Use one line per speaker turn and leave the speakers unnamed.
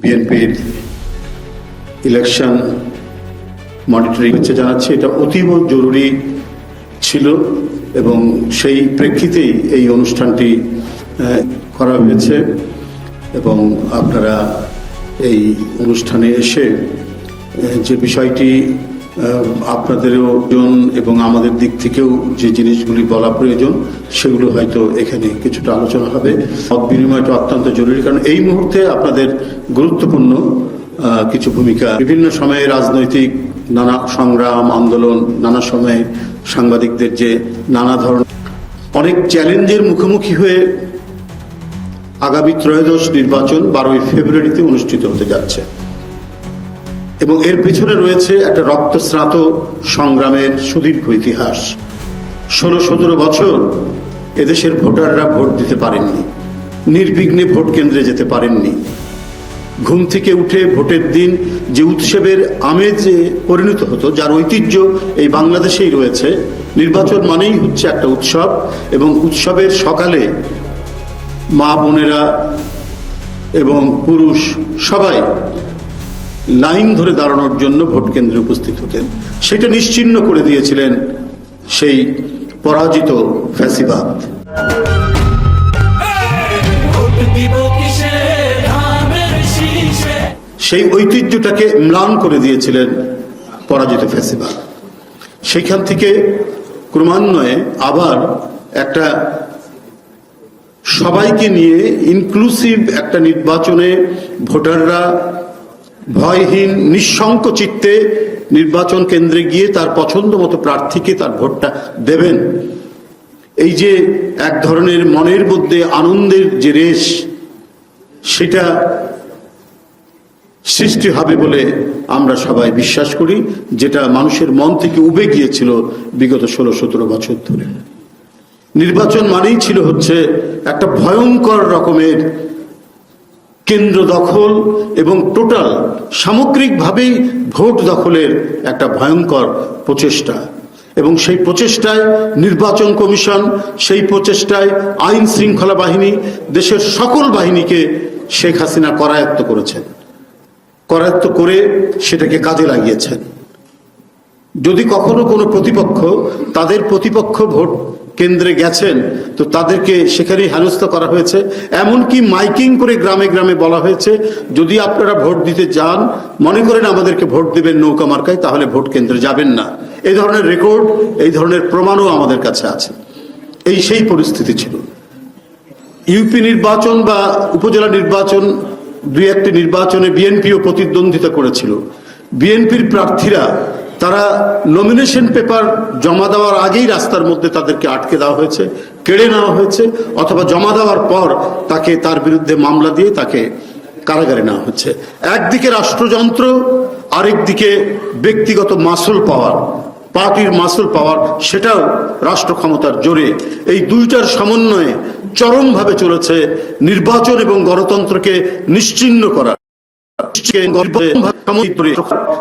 বিএনপির election monitoring জানাচ্ছি, এটা অতীব জরুরি ছিল এবং সেই প্রেক্ষিতেই এই অনুষ্ঠানটি করা হয়েছে এবং আপনারা এই অনুষ্ঠানে এসে যে বিষয়টি আপনাদেরও এবং আমাদের দিক থেকেও যে জিনিসগুলি বলা প্রয়োজন সেগুলো হয়তো এখানে কিছুটা আলোচনা হবে। মত বিনিময়টা অত্যন্ত জরুরি, কারণ এই মুহূর্তে আপনাদের গুরুত্বপূর্ণ কিছু ভূমিকা, বিভিন্ন সময়ে রাজনৈতিক নানা সংগ্রাম আন্দোলন, নানা সময়ে সাংবাদিকদের যে নানা ধরনের অনেক চ্যালেঞ্জের মুখোমুখি হয়ে আগামী ত্রয়োদশ নির্বাচন 12ই ফেব্রুয়ারিতে অনুষ্ঠিত হতে যাচ্ছে এবং এর পেছনে রয়েছে একটা রক্তস্নাত সংগ্রামের সুদীর্ঘ ইতিহাস। 16-17 বছর এদেশের ভোটাররা ভোট দিতে পারেননি, নির্বিঘ্নে ভোট কেন্দ্রে যেতে পারেননি। ঘুম থেকে উঠে ভোটের দিন যে উৎসবের আমেজে পরিণত হতো, যার ঐতিহ্য এই বাংলাদেশেই রয়েছে। নির্বাচন মানেই হচ্ছে একটা উৎসব এবং উৎসবের সকালে মা বোনেরা এবং পুরুষ সবাই লাইন ধরে দাঁড়ানোর জন্য ভোট কেন্দ্রে উপস্থিত হতেন। সেটা নিশ্চিহ্ন করে দিয়েছিলেন সেই পরাজিত ফ্যাসিবাদ। সেই ঐতিহ্যটাকে ম্লান করে দিয়েছিলেন পরাজিত ফ্যাসিবাদ। সেখান থেকে ক্রমান্বয়ে আবার একটা সবাইকে নিয়ে ইনক্লুসিভ একটা নির্বাচনে ভোটাররা ভয়হীন নিঃশঙ্ক চিত্তে নির্বাচন কেন্দ্রে গিয়ে তার পছন্দ মতো প্রার্থীকে তার ভোটটা দেবেন। এই যে এক ধরনের মনের মধ্যে আনন্দের যে রেশ, সেটা সৃষ্টি হবে বলে আমরা সবাই বিশ্বাস করি, যেটা মানুষের মন থেকে উবে গিয়েছিল বিগত 16-17 বছর ধরে। নির্বাচন মানেই ছিল হচ্ছে একটা ভয়ঙ্কর রকমের কেন্দ্র দখল এবং টোটাল সামগ্রিকভাবেই ভোট দখলের একটা ভয়ঙ্কর প্রচেষ্টা। এবং সেই প্রচেষ্টায় নির্বাচন কমিশন, সেই প্রচেষ্টায় আইন শৃঙ্খলা বাহিনী, দেশের সকল বাহিনীকে শেখ হাসিনা করায়ত্ত করেছেন, করায়ত্ত করে সেটাকে কাজে লাগিয়েছেন। যদি কখনো কোনো প্রতিপক্ষ তাদের প্রতিপক্ষ ভোট কেন্দ্রে গেছেন তো তাদেরকে সেখানেই হেনস্থা করা হয়েছে। এমনকি মাইকিং করে গ্রামে গ্রামে বলা হয়েছে, যদি আপনারা ভোট দিতে যান, মনে করেন আমাদেরকে ভোট দেবেন নৌকা মার্কায়, তাহলে ভোট কেন্দ্রে যাবেন না। এই ধরনের রেকর্ড, এই ধরনের প্রমাণও আমাদের কাছে আছে। সেই পরিস্থিতি ছিল। ইউপি নির্বাচন বা উপজেলা নির্বাচন, দুই একটি নির্বাচনে বিএনপিও প্রতিদ্বন্দ্বিতা করেছিল। বিএনপির প্রার্থীরা তারা নমিনেশন পেপার জমা দেওয়ার আগেই রাস্তার মধ্যে তাদেরকে আটকে দেওয়া হয়েছে, কেড়ে নেওয়া হয়েছে, অথবা জমা দেওয়ার পর তার বিরুদ্ধে মামলা দিয়ে তাকে কারাগারে নেওয়া হচ্ছে। একদিকে রাষ্ট্রযন্ত্র, আরেকদিকে ব্যক্তিগত মাসুল পাওয়ার, পার্টির মাসুল পাওয়ার, সেটাও রাষ্ট্র ক্ষমতার জোরে। এই দুইটার সমন্বয়ে চরমভাবে চলেছে নির্বাচন এবং গণতন্ত্রকে নিশ্চিহ্ন করা।